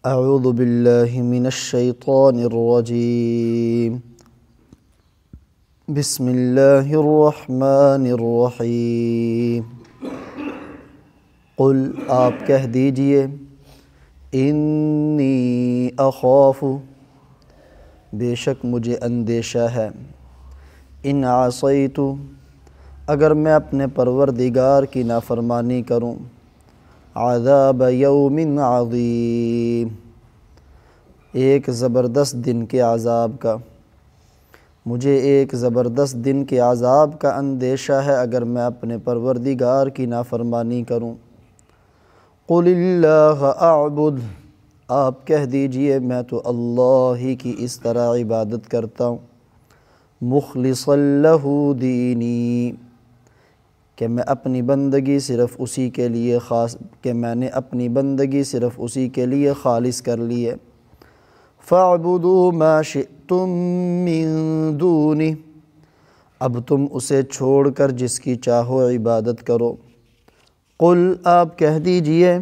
اعوذ باللہ من الشیطان الرجیم بسم اللہ الرحمن الرحیم قل آپ کہہ دیجئے انی اخاف بے شک مجھے اندیشہ ہے ان عصیت اگر میں اپنے پروردگار کی نافرمانی کروں عذاب یوم عظیم ایک زبردست دن کے عذاب کا مجھے ایک زبردست دن کے عذاب کا اندیشہ ہے اگر میں اپنے پروردگار کی نافرمانی کروں قل اللہ اعبد آپ کہہ دیجئے میں تو اللہ ہی کی اس طرح عبادت کرتا ہوں مخلصا لہ دینی کہ میں اپنی بندگی صرف اسی کے لیے میں نے اپنی بندگی صرف اسی کے لیے خالص کر لی ہے فاعبدوا ما شئتم من دونہ اب تم اسے چھوڑ کر جس کی چاہو عبادت کرو قل آپ کہہ دیجئے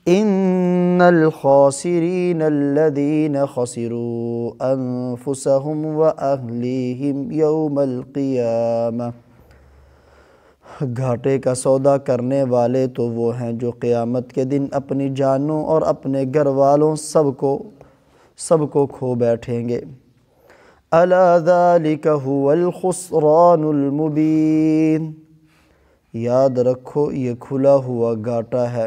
ان الخاسرین الذین خسروا انفسهم واہلیہم یوم القیامہ گھاٹے کا سودا کرنے والے تو وہ ہیں جو قیامت کے دن اپنی جانوں اور اپنے گھر والوں سب کو کھو بیٹھیں گے الا ذالک هو الخسران المبین یاد رکھو یہ کھلا ہوا گھاٹا ہے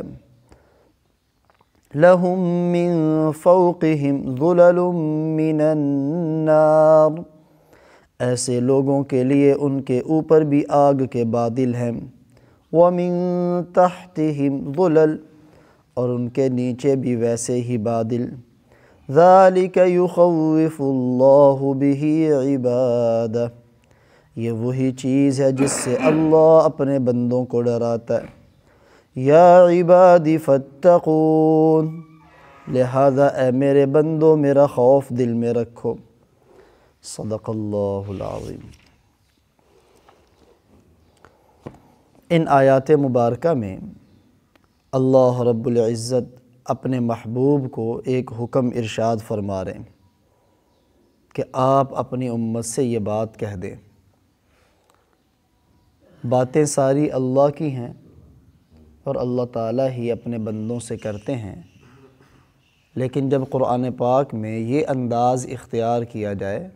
لہم من فوقہم ظلل من النار ایسے لوگوں کے لیے ان کے اوپر بھی آگ کے بادل ہیں وَمِن تَحْتِهِمْ ظُلَلٌ اور ان کے نیچے بھی ویسے ہی بادل ذَلِكَ يُخَوِّفُ اللَّهُ بِهِ عِبَادَهُ یہ وہی چیز ہے جس سے اللہ اپنے بندوں کو ڈراتا ہے یا عبادی فاتقون لہذا اے میرے بندوں میرا خوف دل میں رکھو صدق اللہ العظیم۔ ان آیات مبارکہ میں اللہ رب العزت اپنے محبوب کو ایک حکم ارشاد فرما رہے ہیں کہ آپ اپنی امت سے یہ بات کہہ دیں باتیں ساری اللہ کی ہیں اور اللہ تعالیٰ ہی اپنے بندوں سے کرتے ہیں لیکن جب قرآن پاک میں یہ انداز اختیار کیا جائے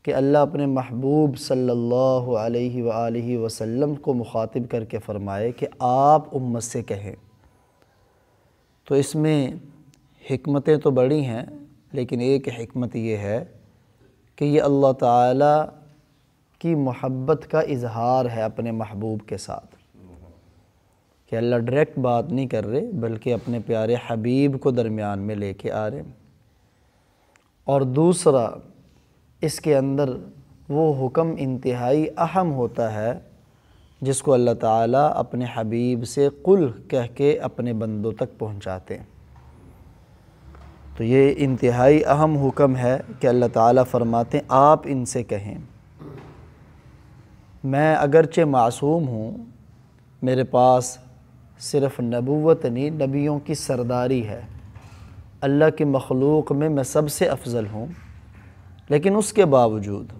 کہ اللہ اپنے محبوب صلی اللہ علیہ وآلہ وسلم کو مخاطب کر کے فرمائے کہ آپ امت سے کہیں تو اس میں حکمتیں تو بڑی ہیں لیکن ایک حکمت یہ ہے کہ یہ اللہ تعالیٰ کی محبت کا اظہار ہے اپنے محبوب کے ساتھ کہ اللہ ڈائریکٹ بات نہیں کر رہے بلکہ اپنے پیارے حبیب کو درمیان میں لے کے آ رہے اور دوسرا اس کے اندر وہ حکم انتہائی اہم ہوتا ہے جس کو اللہ تعالیٰ اپنے حبیب سے قل کہہ کے اپنے بندوں تک پہنچاتے ہیں تو یہ انتہائی اہم حکم ہے کہ اللہ تعالیٰ فرماتے ہیں آپ ان سے کہیں میں اگرچہ معصوم ہوں میرے پاس صرف نبوت نہیں نبیوں کی سرداری ہے اللہ کی مخلوق میں میں سب سے افضل ہوں لیکن اس کے باوجود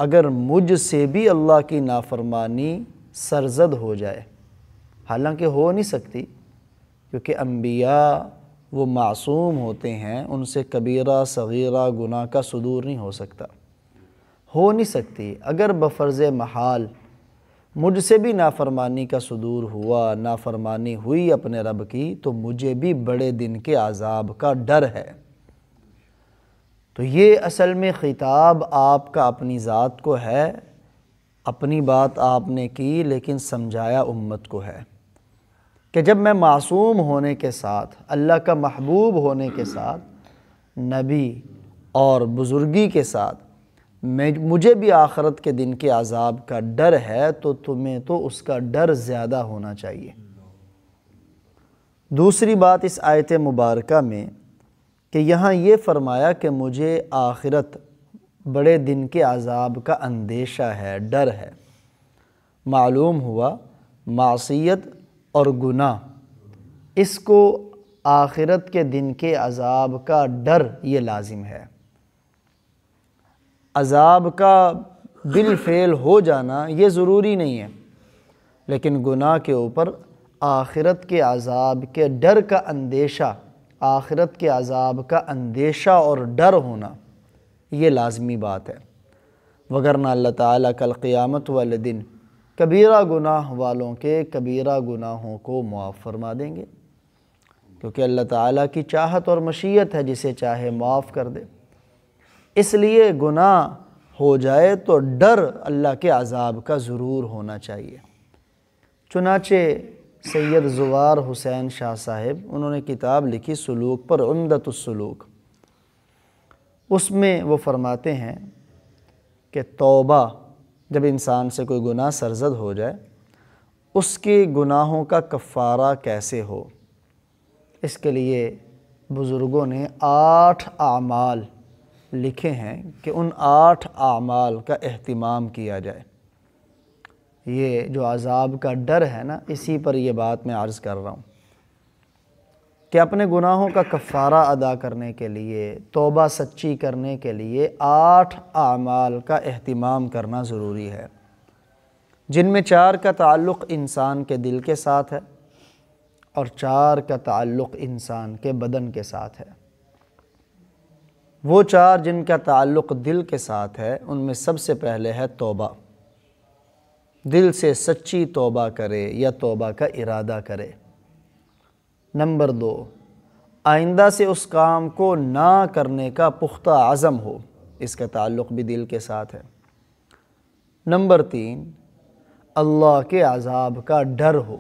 اگر مجھ سے بھی اللہ کی نافرمانی سرزد ہو جائے حالانکہ ہو نہیں سکتی کیونکہ انبیاء وہ معصوم ہوتے ہیں ان سے کبیرہ صغیرہ گناہ کا صدور نہیں ہو سکتا ہو نہیں سکتی اگر بفرض محال مجھ سے بھی نافرمانی کا صدور ہوا نافرمانی ہوئی اپنے رب کی تو مجھے بھی بڑے دن کے عذاب کا ڈر ہے تو یہ اصل میں خطاب آپ کا اپنی ذات کو ہے اپنی بات آپ نے کی لیکن سمجھایا امت کو ہے کہ جب میں معصوم ہونے کے ساتھ اللہ کا محبوب ہونے کے ساتھ نبی اور بزرگی کے ساتھ مجھے بھی آخرت کے دن کے عذاب کا ڈر ہے تو تمہیں تو اس کا ڈر زیادہ ہونا چاہیے۔ دوسری بات اس آیت مبارکہ میں کہ یہاں یہ فرمایا کہ مجھے آخرت بڑے دن کے عذاب کا اندیشہ ہے ڈر ہے معلوم ہوا معصیت اور گناہ اس کو آخرت کے دن کے عذاب کا ڈر یہ لازم ہے۔ عذاب کا بالفعل ہو جانا یہ ضروری نہیں ہے، لیکن گناہ کے اوپر آخرت کے عذاب کے ڈر کا اندیشہ، آخرت کے عذاب کا اندیشہ اور ڈر ہونا یہ لازمی بات ہے، وگرنہ اللہ تعالیٰ کل قیامت والے دن کبیرہ گناہ والوں کے کبیرہ گناہوں کو معاف فرما دیں گے، کیونکہ اللہ تعالیٰ کی چاہت اور مشیت ہے، جسے چاہے معاف کر دے۔ اس لیے گناہ ہو جائے تو ڈر اللہ کے عذاب کا ضرور ہونا چاہیے۔ چنانچہ سید زوار حسین شاہ صاحب انہوں نے کتاب لکھی سلوک پر، عمدۃ السلوک، اس میں وہ فرماتے ہیں کہ توبہ، جب انسان سے کوئی گناہ سرزد ہو جائے، اس کے گناہوں کا کفارہ کیسے ہو، اس کے لیے بزرگوں نے 8 اعمال لکھے ہیں کہ ان 8 اعمال کا اہتمام کیا جائے۔ یہ جو عذاب کا ڈر ہے نا، اسی پر یہ بات میں عرض کر رہا ہوں کہ اپنے گناہوں کا کفارہ ادا کرنے کے لیے، توبہ سچی کرنے کے لیے 8 اعمال کا اہتمام کرنا ضروری ہے، جن میں 4 کا تعلق انسان کے دل کے ساتھ ہے اور 4 کا تعلق انسان کے بدن کے ساتھ ہے۔ وہ 4 جن کا تعلق دل کے ساتھ ہے، ان میں سب سے پہلے ہے توبہ، دل سے سچی توبہ کرے یا توبہ کا ارادہ کرے۔ نمبر 2، آئندہ سے اس کام کو نہ کرنے کا پختہ عزم ہو، اس کا تعلق بھی دل کے ساتھ ہے۔ نمبر 3، اللہ کے عذاب کا ڈر ہو،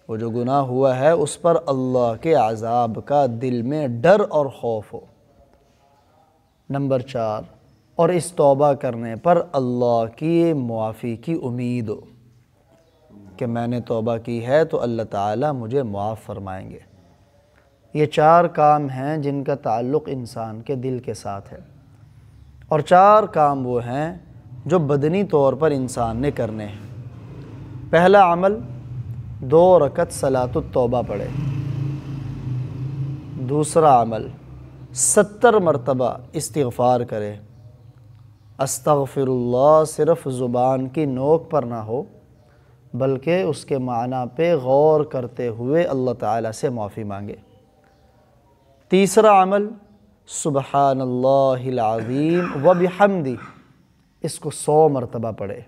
وہ جو گناہ ہوا ہے اس پر اللہ کے عذاب کا دل میں ڈر اور خوف ہو۔ نمبر 4، اور اس توبہ کرنے پر اللہ کی معافی کی امید ہو کہ میں نے توبہ کی ہے تو اللہ تعالیٰ مجھے معاف فرمائیں گے۔ یہ 4 کام ہیں جن کا تعلق انسان کے دل کے ساتھ ہے، اور 4 کام وہ ہیں جو بدنی طور پر انسان نے کرنے ہیں۔ پہلا عمل 2 رکعت صلاۃ التوبہ پڑھے۔ دوسرا عمل 70 مرتبہ استغفار کرے۔ استغفر اللہ صرف زبان کی نوک پر نہ ہو، بلکہ اس کے معنی پہ غور کرتے ہوئے اللہ تعالیٰ سے معافی مانگے۔ تیسرا عمل سبحان اللہ العظیم و بحمدہ، اس کو 100 مرتبہ پڑھے،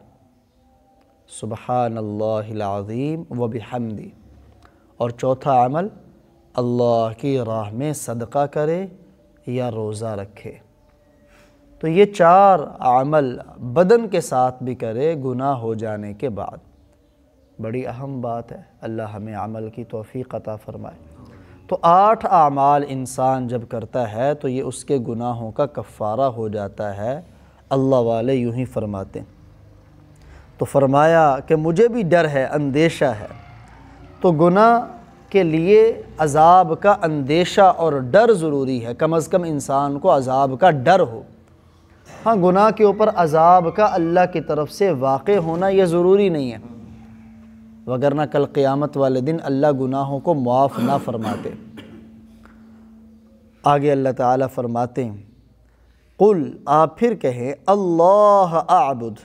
سبحان اللہ العظیم و بحمدہ۔ اور چوتھا عمل اللہ کی راہ میں صدقہ کرے یا روزہ رکھے۔ تو یہ 4 عمل بدن کے ساتھ بھی کرے گناہ ہو جانے کے بعد۔ بڑی اہم بات ہے، اللہ ہمیں عمل کی توفیق عطا فرمائے۔ تو 8 اعمال انسان جب کرتا ہے تو یہ اس کے گناہوں کا کفارہ ہو جاتا ہے۔ اللہ والے یوں ہی فرماتے ہیں۔ تو فرمایا کہ مجھے بھی ڈر ہے، اندیشہ ہے، تو گناہ کے لیے عذاب کا اندیشہ اور ڈر ضروری ہے، کم از کم انسان کو عذاب کا ڈر ہو۔ ہاں، گناہ کے اوپر عذاب کا اللہ کی طرف سے واقع ہونا یہ ضروری نہیں ہے، وگرنہ کل قیامت والے دن اللہ گناہوں کو معاف نہ فرماتے۔ آگے اللہ تعالیٰ فرماتے ہیں، قل، آپ پھر کہیں، اللہ اعبد،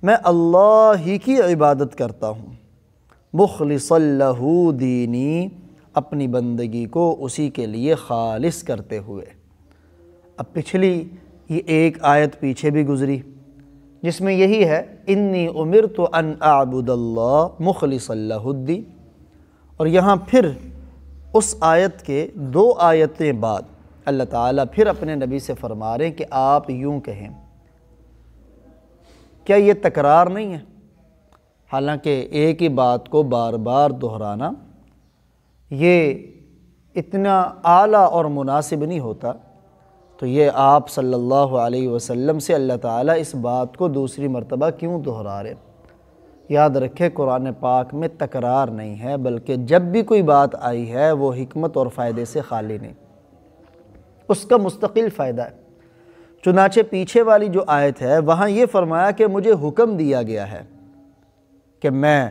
میں اللہ ہی کی عبادت کرتا ہوں، مخلصا لہ دینی، اپنی بندگی کو اسی کے لیے خالص کرتے ہوئے۔ اب پچھلی یہ ایک آیت پیچھے بھی گزری جس میں یہی ہے، انی امرت ان اعبد اللہ مخلصا لہ الدین، اور یہاں پھر اس آیت کے 2 آیتیں بعد اللہ تعالیٰ پھر اپنے نبی سے فرما رہے ہیں کہ آپ یوں کہیں۔ کیا یہ تکرار نہیں ہے؟ حالانکہ ایک ہی بات کو بار بار دہرانا یہ اتنا اعلیٰ اور مناسب نہیں ہوتا، تو یہ آپ صلی اللہ علیہ وسلم سے اللہ تعالیٰ اس بات کو دوسری مرتبہ کیوں دہرا رہے؟ یاد رکھے، قرآن پاک میں تکرار نہیں ہے، بلکہ جب بھی کوئی بات آئی ہے وہ حکمت اور فائدے سے خالی نہیں، اس کا مستقل فائدہ ہے۔ چنانچہ پیچھے والی جو آیت ہے وہاں یہ فرمایا کہ مجھے حکم دیا گیا ہے کہ میں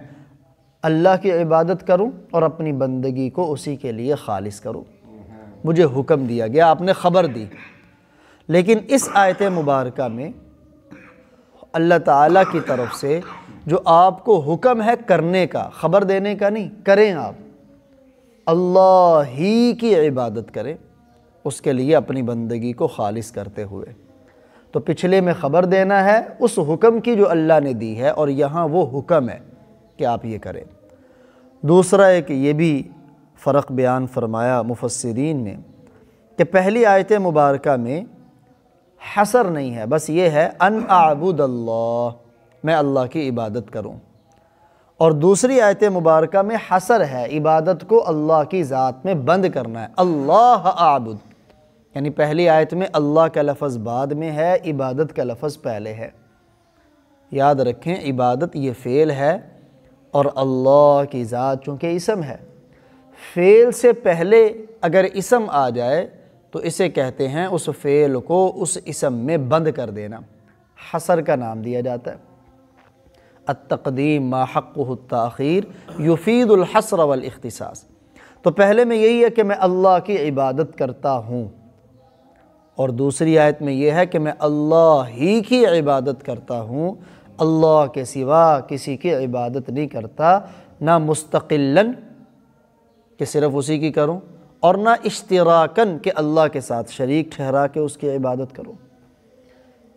اللہ کی عبادت کروں اور اپنی بندگی کو اسی کے لیے خالص کروں۔ مجھے حکم دیا گیا، آپ نے خبر دی۔ لیکن اس آیت مبارکہ میں اللہ تعالیٰ کی طرف سے جو آپ کو حکم ہے کرنے کا، خبر دینے کا نہیں، کریں آپ، اللہ ہی کی عبادت کریں، اس کے لیے اپنی بندگی کو خالص کرتے ہوئے۔ تو پچھلے میں خبر دینا ہے اس حکم کی جو اللہ نے دی ہے، اور یہاں وہ حکم ہے کہ آپ یہ کریں۔ دوسرا ایک یہ بھی فرق بیان فرمایا مفسرین نے کہ پہلی آیت مبارکہ میں حصر نہیں ہے، بس یہ ہے ان اعبد اللہ، میں اللہ کی عبادت کروں، اور دوسری آیت مبارکہ میں حصر ہے، عبادت کو اللہ کی ذات میں بند کرنا ہے، اللہ اعبد، یعنی پہلی آیت میں اللہ کا لفظ بعد میں ہے، عبادت کا لفظ پہلے ہے۔ یاد رکھیں عبادت یہ فعل ہے، اور اللہ کی ذات چونکہ اسم ہے، فعل سے پہلے اگر اسم آ جائے تو اسے کہتے ہیں اس فعل کو اس اسم میں بند کر دینا، حصر کا نام دیا جاتا ہے۔ التقدیم ما حقہ التاخیر یفید الحصر والاختصاص۔ تو پہلے میں یہی ہے کہ میں اللہ کی عبادت کرتا ہوں، اور دوسری آیت میں یہ ہے کہ میں اللہ ہی کی عبادت کرتا ہوں، اللہ کے سوا کسی کی عبادت نہیں کرتا، نہ مستقلاً کہ صرف اسی کی کروں، اور نہ اشتراکاً کہ اللہ کے ساتھ شریک ٹھہرا کے اس کی عبادت کروں۔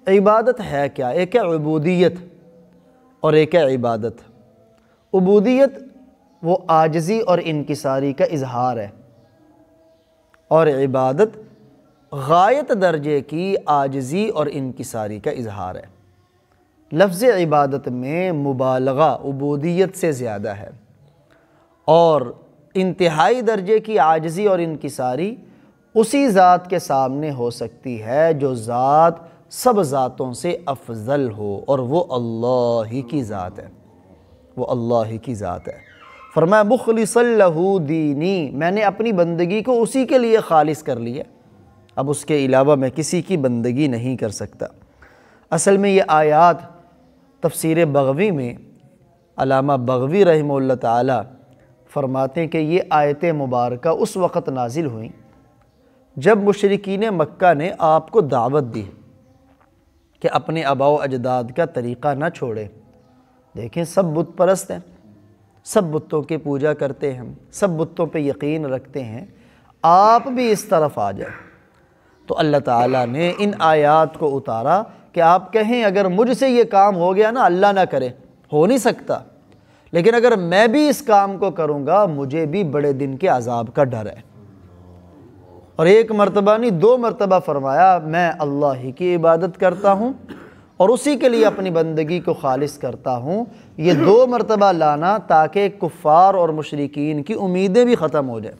عبادت ہے کیا؟ ایک ہے عبودیت اور ایک ہے عبادت۔ عبودیت وہ عاجزی اور انکساری کا اظہار ہے، اور عبادت غایت درجے کی عاجزی اور انکساری کا اظہار ہے۔ لفظ عبادت میں مبالغہ عبودیت سے زیادہ ہے، اور انتہائی درجے کی عاجزی اور انکساری اسی ذات کے سامنے ہو سکتی ہے جو ذات سب ذاتوں سے افضل ہو، اور وہ اللہ ہی کی ذات ہے، وہ اللہ ہی کی ذات ہے۔ فرمایا مخلصا لہ دینی، میں نے اپنی بندگی کو اسی کے لیے خالص کر لیا، اب اس کے علاوہ میں کسی کی بندگی نہیں کر سکتا۔ اصل میں یہ آیات تفسیر بغوی میں علامہ بغوی رحمہ اللہ تعالی فرماتے ہیں کہ یہ آیت مبارکہ اس وقت نازل ہوئیں جب مشرکین مکہ نے آپ کو دعوت دی کہ اپنے آباء و اجداد کا طریقہ نہ چھوڑے۔ دیکھیں سب بت پرست ہیں، سب بتوں کی پوجا کرتے ہیں، سب بتوں پہ یقین رکھتے ہیں، آپ بھی اس طرف آ جائیں۔ تو اللہ تعالیٰ نے ان آیات کو اتارا کہ آپ کہیں اگر مجھ سے یہ کام ہو گیا نا، اللہ نہ کرے، ہو نہیں سکتا، لیکن اگر میں بھی اس کام کو کروں گا مجھے بھی بڑے دن کے عذاب کا ڈر ہے۔ اور ایک مرتبہ نہیں 2 مرتبہ فرمایا میں اللہ ہی کی عبادت کرتا ہوں اور اسی کے لیے اپنی بندگی کو خالص کرتا ہوں۔ یہ 2 مرتبہ لانا تاکہ کفار اور مشرکین کی امیدیں بھی ختم ہو جائیں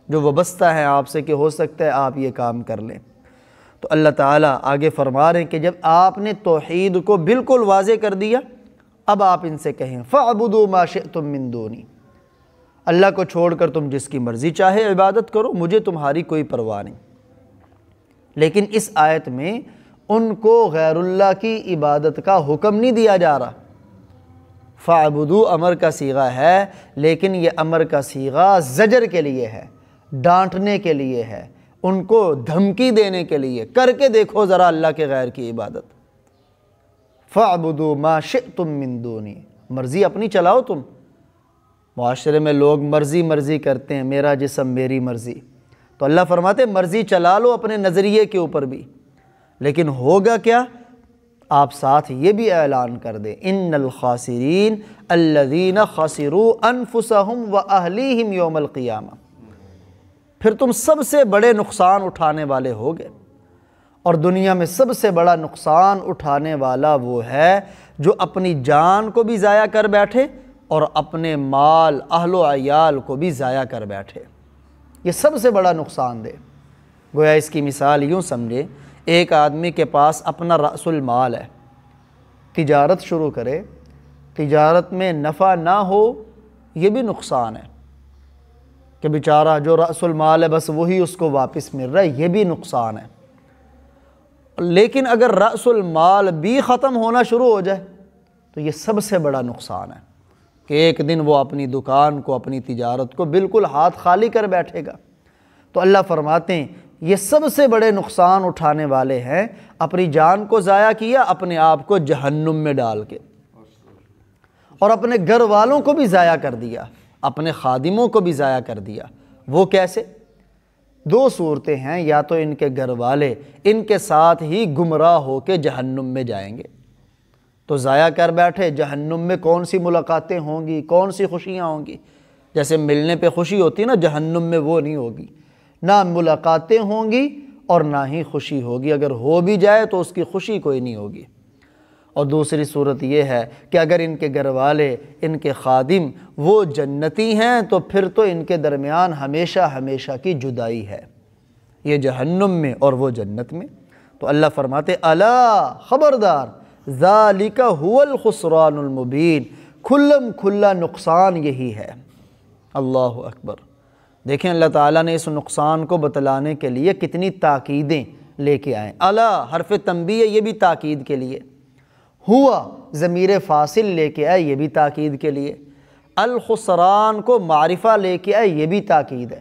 جو وابستہ ہیں آپ سے کہ ہو سکتا ہے آپ یہ کام کر لیں۔ تو اللہ تعالیٰ آگے فرما رہے ہیں کہ جب آپ نے توحید کو بالکل واضح کر دیا، اب آپ ان سے کہیں فَاعْبُدُوا مَا شِئْتُم مِّن دُونِی، اللہ کو چھوڑ کر تم جس کی مرضی چاہے عبادت کرو، مجھے تمہاری کوئی پرواہ نہیں۔ لیکن اس آیت میں ان کو غیر اللہ کی عبادت کا حکم نہیں دیا جا رہا۔ فَاعْبُدُوا امر کا صیغہ ہے، لیکن یہ امر کا صیغہ زجر کے لیے ہے، ڈانٹنے کے لیے ہے، ان کو دھمکی دینے کے لیے، کر کے دیکھو ذرا اللہ کے غیر کی عبادت۔ فَاعْبُدُوا مَا شِئْتُم مِّن دُونِی، مرضی اپنی چلاؤ تم۔ معاشرے میں لوگ مرضی کرتے ہیں، میرا جسم میری مرضی، تو اللہ فرماتے ہیں مرضی چلا لو اپنے نظریے کے اوپر بھی، لیکن ہوگا کیا؟ آپ ساتھ یہ بھی اعلان کر دیں ان الخاسرین الذین خسروا انفسهم واہلیہم یوم القیامہ، پھر تم سب سے بڑے نقصان اٹھانے والے ہوگے، اور دنیا میں سب سے بڑا نقصان اٹھانے والا وہ ہے جو اپنی جان کو بھی ضائع کر بیٹھے اور اپنے مال اہل و عیال کو بھی ضائع کر بیٹھے، یہ سب سے بڑا نقصان دہ۔ گویا اس کی مثال یوں سمجھے، ایک آدمی کے پاس اپنا رأس المال ہے، تجارت شروع کرے، تجارت میں نفع نہ ہو یہ بھی نقصان ہے کہ بیچارہ جو رأس المال ہے بس وہی اس کو واپس مل رہا ہے، یہ بھی نقصان ہے۔ لیکن اگر رأس المال بھی ختم ہونا شروع ہو جائے تو یہ سب سے بڑا نقصان ہے۔ کہ ایک دن وہ اپنی دکان کو، اپنی تجارت کو بالکل ہاتھ خالی کر بیٹھے گا۔ تو اللہ فرماتے ہیں یہ سب سے بڑے نقصان اٹھانے والے ہیں اپنی جان کو ضائع کیا، اپنے آپ کو جہنم میں ڈال کے، اور اپنے گھر والوں کو بھی ضائع کر دیا، اپنے خادموں کو بھی ضائع کر دیا۔ وہ کیسے؟ دو صورتیں ہیں، یا تو ان کے گھر والے ان کے ساتھ ہی گمراہ ہو کے جہنم میں جائیں گے، تو ضائع کر بیٹھے۔ جہنم میں کون سی ملاقاتیں ہوں گی، کون سی خوشیاں ہوں گی؟ جیسے ملنے پہ خوشی ہوتی ہے نا، جہنم میں وہ نہیں ہوگی، نہ ملاقاتیں ہوں گی اور نہ ہی خوشی ہوگی، اگر ہو بھی جائے تو اس کی خوشی کوئی نہیں ہوگی۔ اور دوسری صورت یہ ہے کہ اگر ان کے گھر والے، ان کے خادم وہ جنتی ہیں تو پھر تو ان کے درمیان ہمیشہ ہمیشہ کی جدائی ہے، یہ جہنم میں اور وہ جنت میں۔ تو اللہ فرماتے الا، خبردار، ذالک هو الخسران المبین، کھلم کھلا نقصان یہی ہے۔ اللہ اکبر۔ دیکھیں اللہ تعالیٰ نے اس نقصان کو بتلانے کے لیے کتنی تاکیدیں لے کے آئیں۔ الا حرف تنبیہ، یہ بھی تاکید کے لیے، ہوا ضمیر فاصل لے کے آئے، یہ بھی تاکید کے لیے، الخسران کو معرفہ لے کے آئے، یہ بھی تاکید ہے،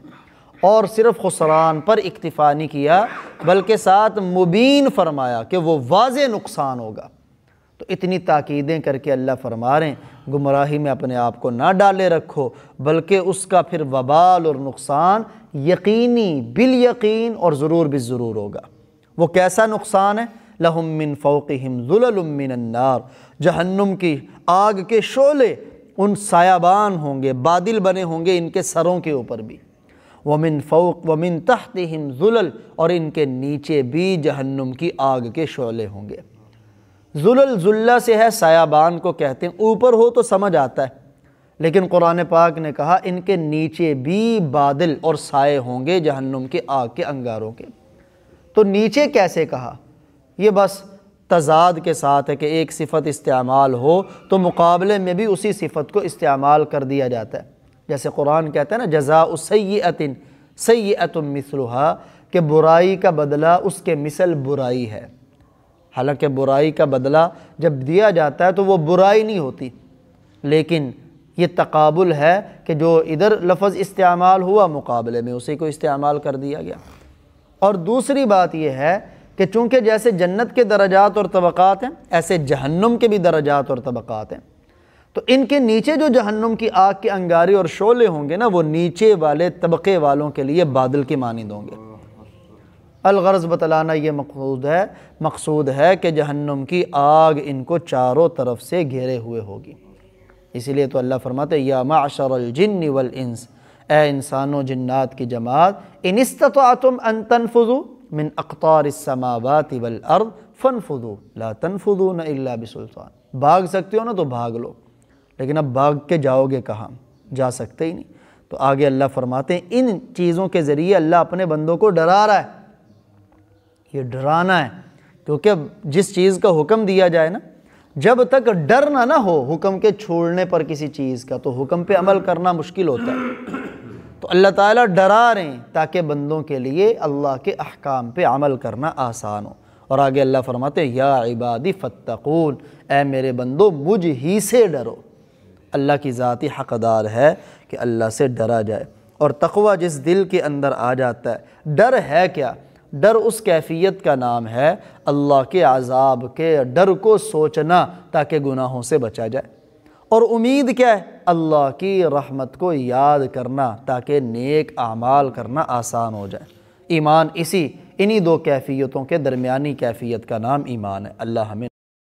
اور صرف خسران پر اکتفا نہیں کیا بلکہ ساتھ مبین فرمایا کہ وہ واضح نقصان ہوگا۔ تو اتنی تاکیدیں کر کے اللہ فرما رہے ہیں گمراہی میں اپنے آپ کو نہ ڈالے رکھو، بلکہ اس کا پھر وبال اور نقصان یقینی، بالیقین اور ضرور بالضرور ہوگا۔ وہ کیسا نقصان ہے؟ لہم من فوقہم ظلل من النار، جہنم کی آگ کے شعلے ان سایبان ہوں گے، بادل بنے ہوں گے ان کے سروں کے اوپر بھی، ومن فوق ومن تحتہم ظلل، اور ان کے نیچے بھی جہنم کی آگ کے شعلے ہوں گے۔ ظلل ذلہ سے ہے، سایبان کو کہتے ہیں، اوپر ہو تو سمجھ آتا ہے، لیکن قرآن پاک نے کہا ان کے نیچے بھی بادل اور سائے ہوں گے جہنم کے آگ کے انگاروں کے۔ تو نیچے کیسے کہا؟ یہ بس تضاد کے ساتھ ہے کہ ایک صفت استعمال ہو تو مقابلے میں بھی اسی صفت کو استعمال کر دیا جاتا ہے۔ جیسے قرآن کہتا ہے نا جزاء سیئۃ سیئۃ مثلھا، کہ برائی کا بدلہ اس کے مثل برائی ہے۔ حالانکہ برائی کا بدلہ جب دیا جاتا ہے تو وہ برائی نہیں ہوتی، لیکن یہ تقابل ہے کہ جو ادھر لفظ استعمال ہوا مقابلے میں اسی کو استعمال کر دیا گیا۔ اور دوسری بات یہ ہے کہ چونکہ جیسے جنت کے درجات اور طبقات ہیں، ایسے جہنم کے بھی درجات اور طبقات ہیں، تو ان کے نیچے جو جہنم کی آگ کے انگارے اور شعلے ہوں گے نا، وہ نیچے والے طبقے والوں کے لیے بادل کے مانند ہوں گے۔ الغرض بتلانا یہ مقصود ہے کہ جہنم کی آگ ان کو چاروں طرف سے گھیرے ہوئے ہوگی۔ اسی لیے تو اللہ فرماتے یا معشر الجن والانس، اے انسانوں جنات کی جماعت، ان استطعتم ان تنفذوا من اقطار السماوات والارض فانفذوا لا تنفذون الا بسلطان، بھاگ سکتے ہو نا تو بھاگ لو، لیکن اب بھاگ کے جاؤ گے کہاں؟ جا سکتے ہی نہیں۔ تو آگے اللہ فرماتے ہیں ان چیزوں کے ذریعے اللہ اپنے بندوں کو ڈرا رہا ہے۔ یہ ڈرانا ہے، کیونکہ جس چیز کا حکم دیا جائے نا، جب تک ڈر نہ ہو حکم کے چھوڑنے پر کسی چیز کا، تو حکم پہ عمل کرنا مشکل ہوتا ہے۔ تو اللہ تعالیٰ ڈرا رہے ہیں تاکہ بندوں کے لیے اللہ کے احکام پہ عمل کرنا آسان ہو۔ اور آگے اللہ فرماتے ہیں یا عبادی فتقون، اے میرے بندو مجھ ہی سے ڈرو۔ اللہ کی ذاتی حقدار ہے کہ اللہ سے ڈرا جائے، اور تقوی جس دل کے اندر آ جاتا ہے، ڈر ہے کیا؟ ڈر اس کیفیت کا نام ہے اللہ کے عذاب کے ڈر کو سوچنا تاکہ گناہوں سے بچا جائے، اور امید کیا ہے؟ اللہ کی رحمت کو یاد کرنا تاکہ نیک اعمال کرنا آسان ہو جائے۔ ایمان انہی دو کیفیتوں کے درمیانی کیفیت کا نام ایمان ہے۔ اللہ ہمیں